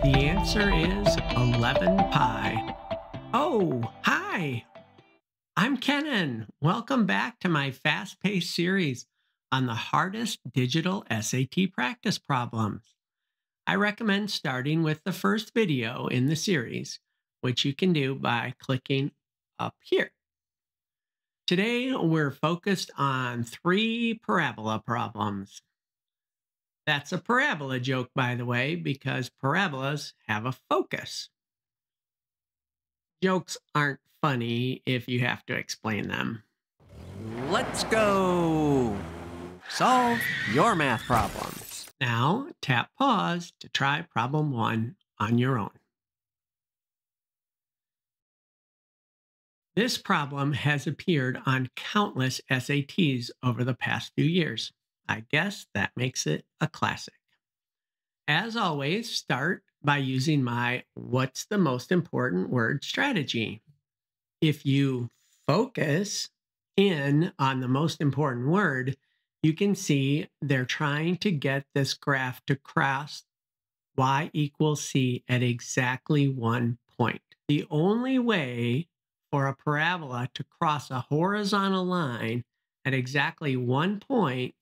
The answer is 11 pi. Oh, hi. I'm Kenan. Welcome back to my fast paced series on the hardest digital SAT practice problems. I recommend starting with the first video in the series, which you can do by clicking up here. Today, we're focused on 3 parabola problems. That's a parabola joke, by the way, because parabolas have a focus. Jokes aren't funny if you have to explain them. Let's go! Solve your math problems. Now, tap pause to try problem 1 on your own. This problem has appeared on countless SATs over the past few years. I guess that makes it a classic. As always, start by using my what's the most important word strategy. If you focus in on the most important word, you can see they're trying to get this graph to cross y equals c at exactly 1 point. The only way for a parabola to cross a horizontal line at exactly 1 point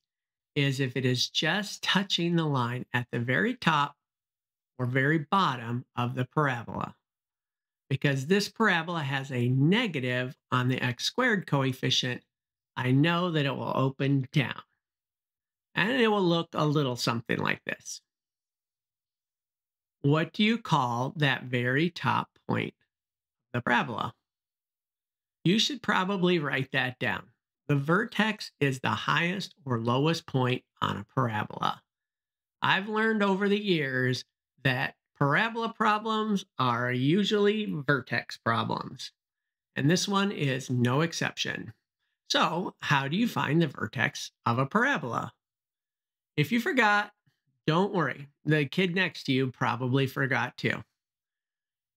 is if it is just touching the line at the very top or very bottom of the parabola. Because this parabola has a negative on the x squared coefficient, I know that it will open down. And it will look a little something like this. What do you call that very top point of the parabola? You should probably write that down. The vertex is the highest or lowest point on a parabola. I've learned over the years that parabola problems are usually vertex problems, and this one is no exception. So, how do you find the vertex of a parabola? If you forgot, don't worry. The kid next to you probably forgot too.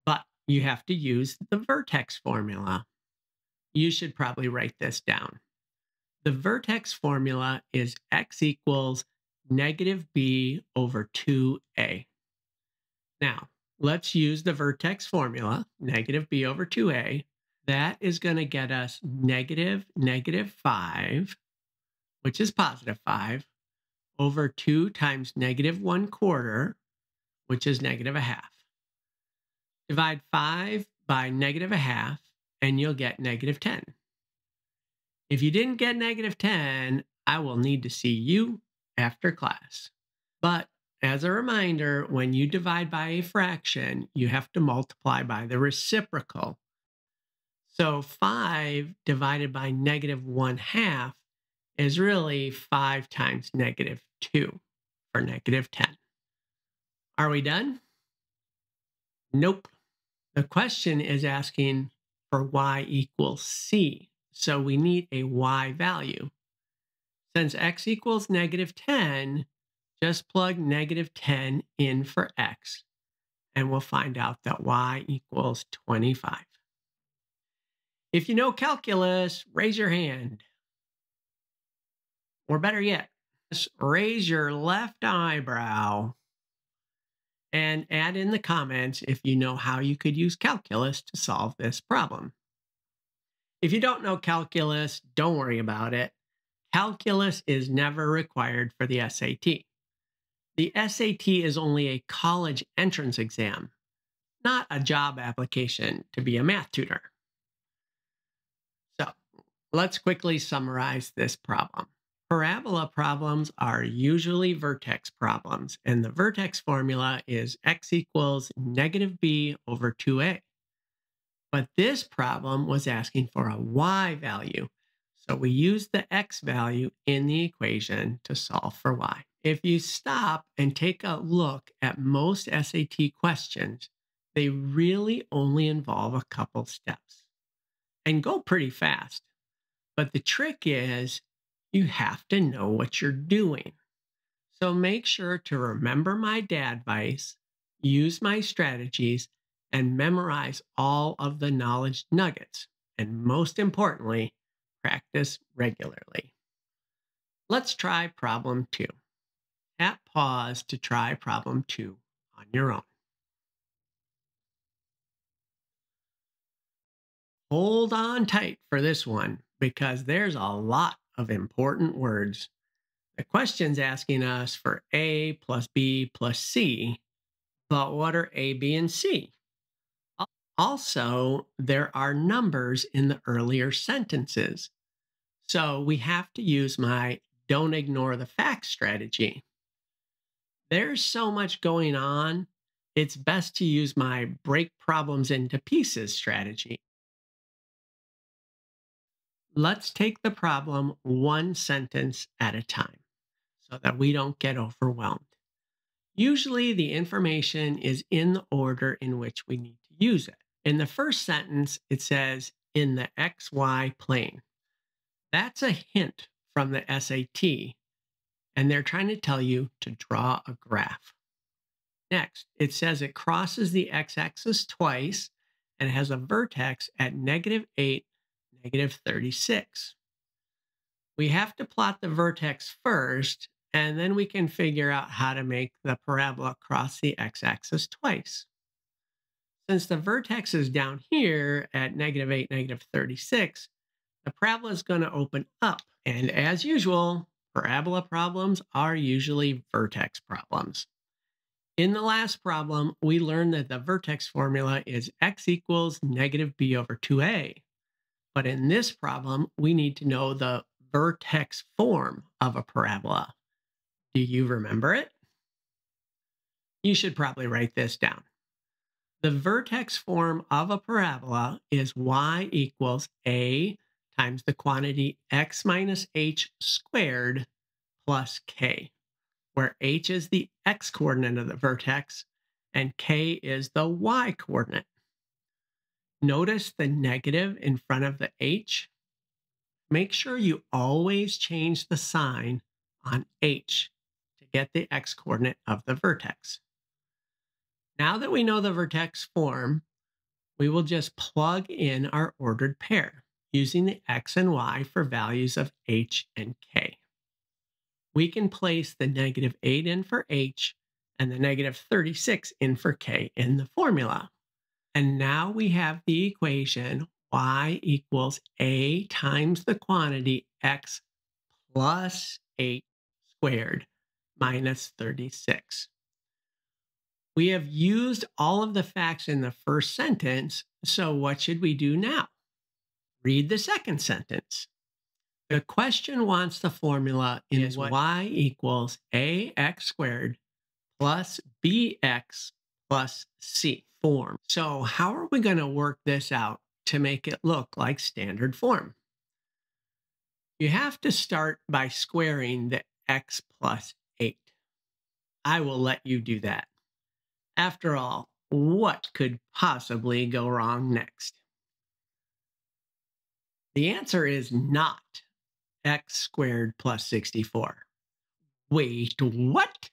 But you have to use the vertex formula. You should probably write this down. The vertex formula is x equals negative b over 2a. Now, let's use the vertex formula, negative b over 2a. That is going to get us negative 5, which is positive 5, over 2 times negative 1/4, which is negative 1/2. Divide 5 by negative 1/2, and you'll get negative 10. If you didn't get negative 10, I will need to see you after class. But as a reminder, when you divide by a fraction, you have to multiply by the reciprocal. So 5 divided by negative 1/2 is really 5 times negative 2 for negative 10. Are we done? Nope. The question is asking for y equals c. So we need a y value. Since x equals negative 10, just plug negative 10 in for x, and we'll find out that y equals 25. If you know calculus, raise your hand. Or better yet, just raise your left eyebrow and add in the comments if you know how you could use calculus to solve this problem. If you don't know calculus, don't worry about it. Calculus is never required for the SAT. The SAT is only a college entrance exam, not a job application to be a math tutor. So let's quickly summarize this problem. Parabola problems are usually vertex problems, and the vertex formula is x equals negative b over 2a. But this problem was asking for a y value, so we used the x value in the equation to solve for y. If you stop and take a look at most SAT questions, they really only involve a couple steps and go pretty fast. But the trick is you have to know what you're doing. So make sure to remember my advice, use my strategies, and memorize all of the knowledge nuggets. And most importantly, practice regularly. Let's try problem 2. Tap pause to try problem 2 on your own. Hold on tight for this one because there's a lot of important words. The question's asking us for A plus B plus C, but what are A, B, and C? Also, there are numbers in the earlier sentences. So we have to use my don't ignore the facts strategy. There's so much going on, it's best to use my break problems into pieces strategy. Let's take the problem one sentence at a time so that we don't get overwhelmed. Usually, the information is in the order in which we need to use it. In the first sentence, it says, in the XY plane. That's a hint from the SAT, and they're trying to tell you to draw a graph. Next, it says it crosses the x-axis twice and has a vertex at -8, -36. We have to plot the vertex first, and then we can figure out how to make the parabola cross the x-axis twice. Since the vertex is down here at -8, -36, the parabola is going to open up. And as usual, parabola problems are usually vertex problems. In the last problem, we learned that the vertex formula is x equals -b over 2a. But in this problem, we need to know the vertex form of a parabola. Do you remember it? You should probably write this down. The vertex form of a parabola is y equals a times the quantity x minus h squared plus k, where h is the x coordinate of the vertex and k is the y coordinate. Notice the negative in front of the h. Make sure you always change the sign on h to get the x coordinate of the vertex. Now that we know the vertex form, we will just plug in our ordered pair using the x and y for values of h and k. We can place the -8 in for h and the -36 in for k in the formula. And now we have the equation y equals a times the quantity x plus 8 squared minus 36. We have used all of the facts in the first sentence, so what should we do now? Read the second sentence. The question wants the formula in y equals ax squared plus bx plus c form. So how are we going to work this out to make it look like standard form? You have to start by squaring the x plus 8. I will let you do that. After all, what could possibly go wrong next? The answer is not x squared plus 64. Wait, what?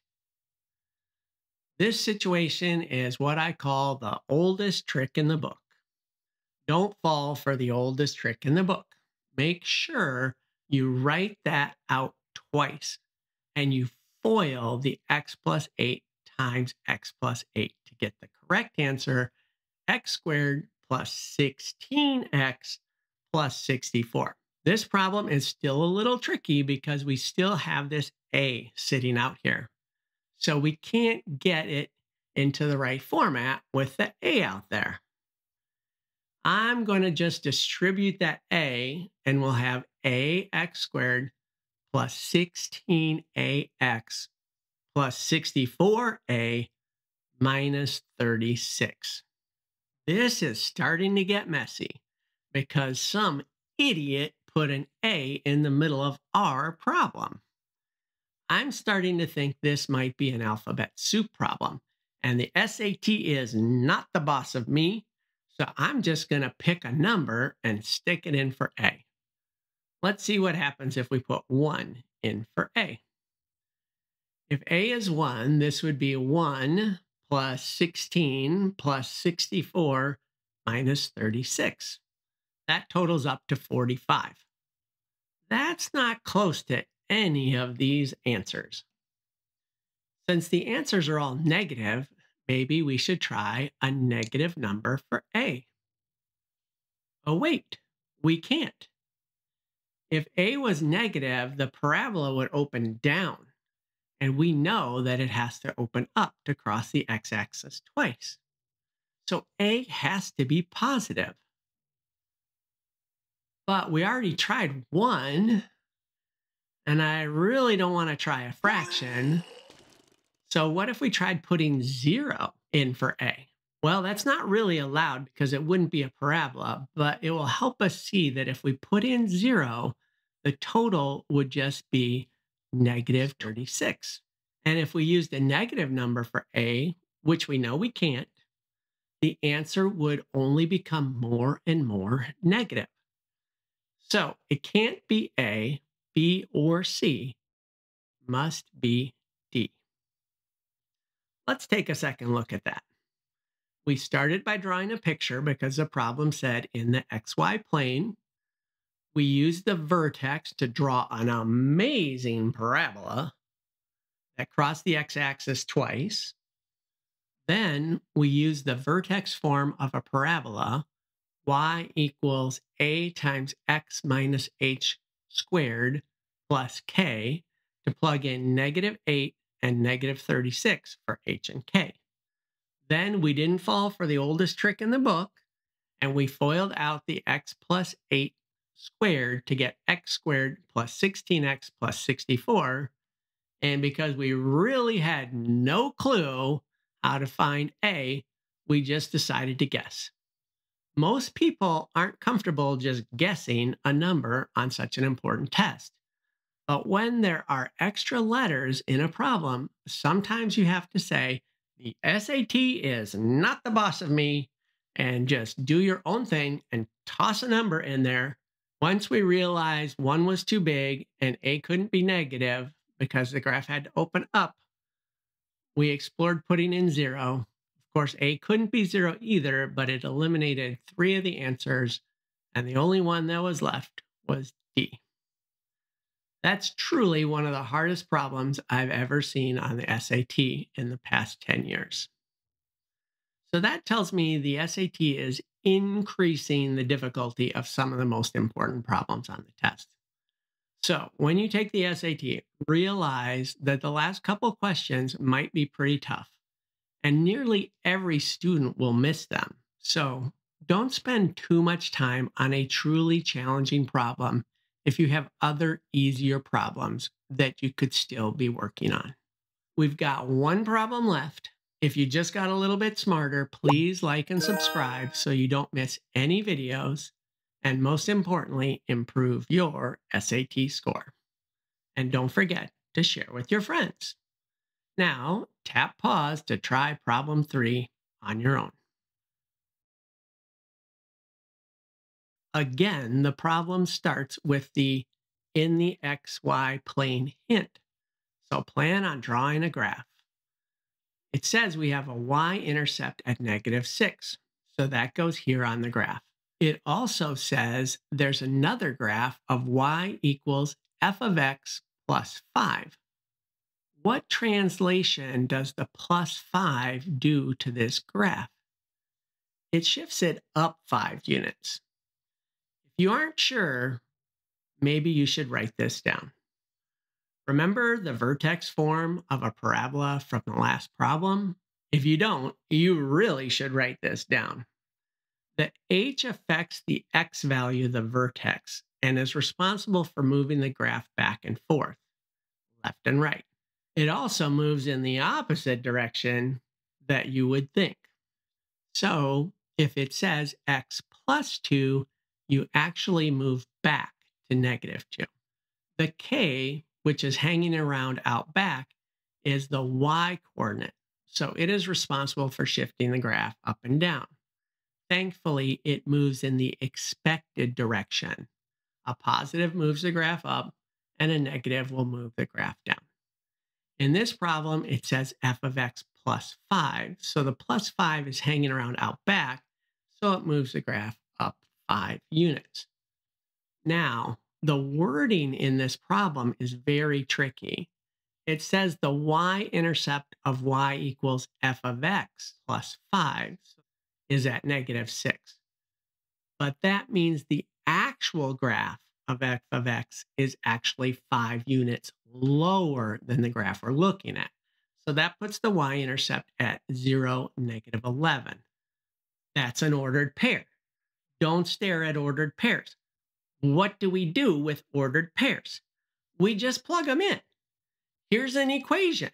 This situation is what I call the oldest trick in the book. Don't fall for the oldest trick in the book. Make sure you write that out twice and you FOIL the x plus 8 times x plus 8 to get the correct answer, x squared plus 16x plus 64. This problem is still a little tricky because we still have this a sitting out here. So we can't get it into the right format with the a out there. I'm going to just distribute that a, and we'll have ax squared plus 16ax plus 64a minus 36. This is starting to get messy because some idiot put an a in the middle of our problem. I'm starting to think this might be an alphabet soup problem, and the SAT is not the boss of me, so I'm just going to pick a number and stick it in for a. Let's see what happens if we put 1 in for a. If a is 1, this would be 1 plus 16 plus 64 minus 36. That totals up to 45. That's not close to any of these answers. Since the answers are all negative, maybe we should try a negative number for a. Oh, wait, we can't. If a was negative, the parabola would open down, and we know that it has to open up to cross the x-axis twice. So a has to be positive. But we already tried one, and I really don't want to try a fraction. So what if we tried putting 0 in for a? Well, that's not really allowed because it wouldn't be a parabola, but it will help us see that if we put in 0, the total would just be negative 36. And if we used a negative number for a, which we know we can't, the answer would only become more and more negative. So it can't be A, B, or C, must be D. Let's take a second look at that. We started by drawing a picture because the problem said in the XY plane. We used the vertex to draw an amazing parabola that crossed the x-axis twice. Then we used the vertex form of a parabola, y equals a times x minus h squared plus k, to plug in negative 8 and negative 36 for h and k. Then we didn't fall for the oldest trick in the book, and we FOILed out the x plus 8 squared to get x squared plus 16x plus 64. And because we really had no clue how to find a, we just decided to guess. Most people aren't comfortable just guessing a number on such an important test. But when there are extra letters in a problem, sometimes you have to say, the SAT is not the boss of me, and just do your own thing and toss a number in there. Once we realized one was too big and a couldn't be negative because the graph had to open up, we explored putting in 0. Of course, a couldn't be 0 either, but it eliminated 3 of the answers, and the only one that was left was D. That's truly one of the hardest problems I've ever seen on the SAT in the past 10 years. So that tells me the SAT is increasing the difficulty of some of the most important problems on the test. So when you take the SAT, realize that the last couple questions might be pretty tough, and nearly every student will miss them. So don't spend too much time on a truly challenging problem if you have other easier problems that you could still be working on. We've got one problem left. If you just got a little bit smarter, please like and subscribe so you don't miss any videos. And most importantly, improve your SAT score. And don't forget to share with your friends. Now, tap pause to try problem 3 on your own. Again, the problem starts with the in the XY plane hint. So plan on drawing a graph. It says we have a y-intercept at -6. So that goes here on the graph. It also says there's another graph of y equals f of x plus 5. What translation does the plus 5 do to this graph? It shifts it up 5 units. If you aren't sure, maybe you should write this down. Remember the vertex form of a parabola from the last problem? If you don't, you really should write this down. The h affects the x value of the vertex and is responsible for moving the graph back and forth, left and right. It also moves in the opposite direction that you would think. So if it says x plus 2, you actually move back to -2. The k, which is hanging around out back, is the y coordinate. So it is responsible for shifting the graph up and down. Thankfully, it moves in the expected direction. A positive moves the graph up, and a negative will move the graph down. In this problem, it says f of x plus 5. So the plus 5 is hanging around out back, so it moves the graph up 5 units. Now, the wording in this problem is very tricky. It says the y-intercept of y equals f of x plus 5 is at -6. but that means the actual graph of f of x is actually 5 units lower than the graph we're looking at. So that puts the y-intercept at 0, -11. That's an ordered pair. Don't stare at ordered pairs. What do we do with ordered pairs? We just plug them in. Here's an equation.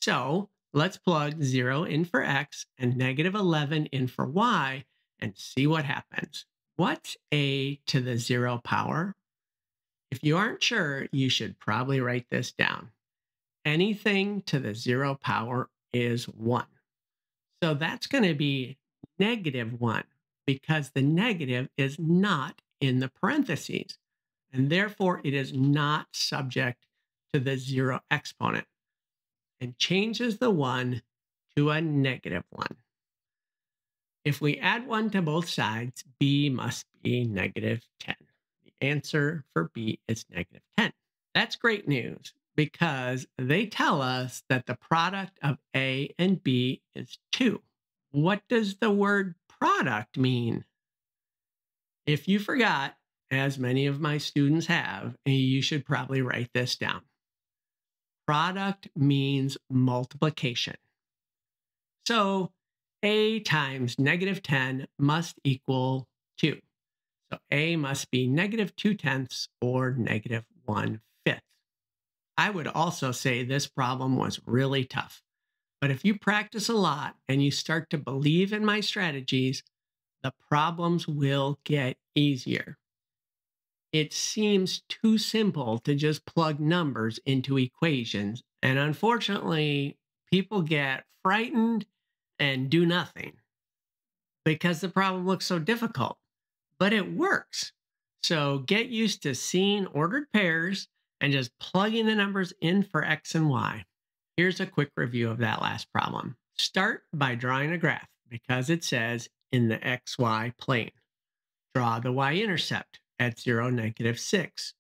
So let's plug 0 in for x and -11 in for y and see what happens. What's a to the 0 power? If you aren't sure, you should probably write this down. Anything to the 0 power is 1. So that's going to be -1 because the negative is not in the parentheses, and therefore it is not subject to the 0 exponent and changes the 1 to a -1. If we add 1 to both sides, b must be -10. The answer for b is -10. That's great news because they tell us that the product of a and b is 2. What does the word product mean? If you forgot, as many of my students have, you should probably write this down. Product means multiplication. So a times -10 must equal 2. So a must be -2/10 or -1/5. I would also say this problem was really tough. But if you practice a lot and you start to believe in my strategies, the problems will get easier. It seems too simple to just plug numbers into equations. And unfortunately, people get frightened and do nothing because the problem looks so difficult. But it works. So get used to seeing ordered pairs and just plugging the numbers in for x and y. Here's a quick review of that last problem. Start by drawing a graph because it says in the xy plane. Draw the y-intercept at 0, -6.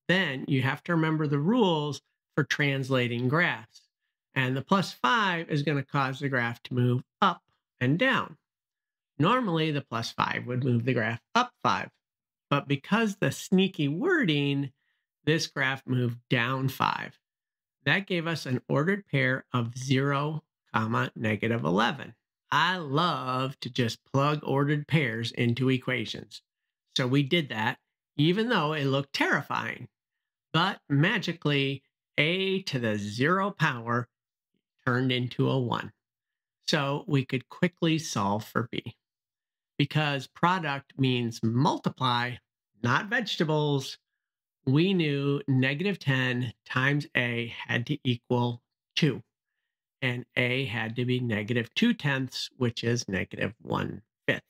Then you have to remember the rules for translating graphs. And the +5 is going to cause the graph to move up and down. Normally, the +5 would move the graph up 5. But because the sneaky wording, this graph moved down 5. That gave us an ordered pair of 0, -11. I love to just plug ordered pairs into equations. So we did that, even though it looked terrifying. But magically, a to the 0 power turned into a 1. So we could quickly solve for b. Because product means multiply, not vegetables, we knew -10 times a had to equal 2. And a had to be -2/10, which is -1/5.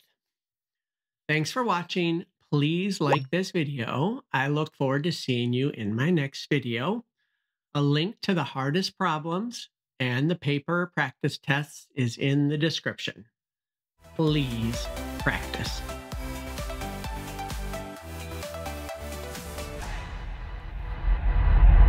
Thanks for watching. Please like this video. I look forward to seeing you in my next video. A link to the hardest problems and the paper practice tests is in the description. Please practice.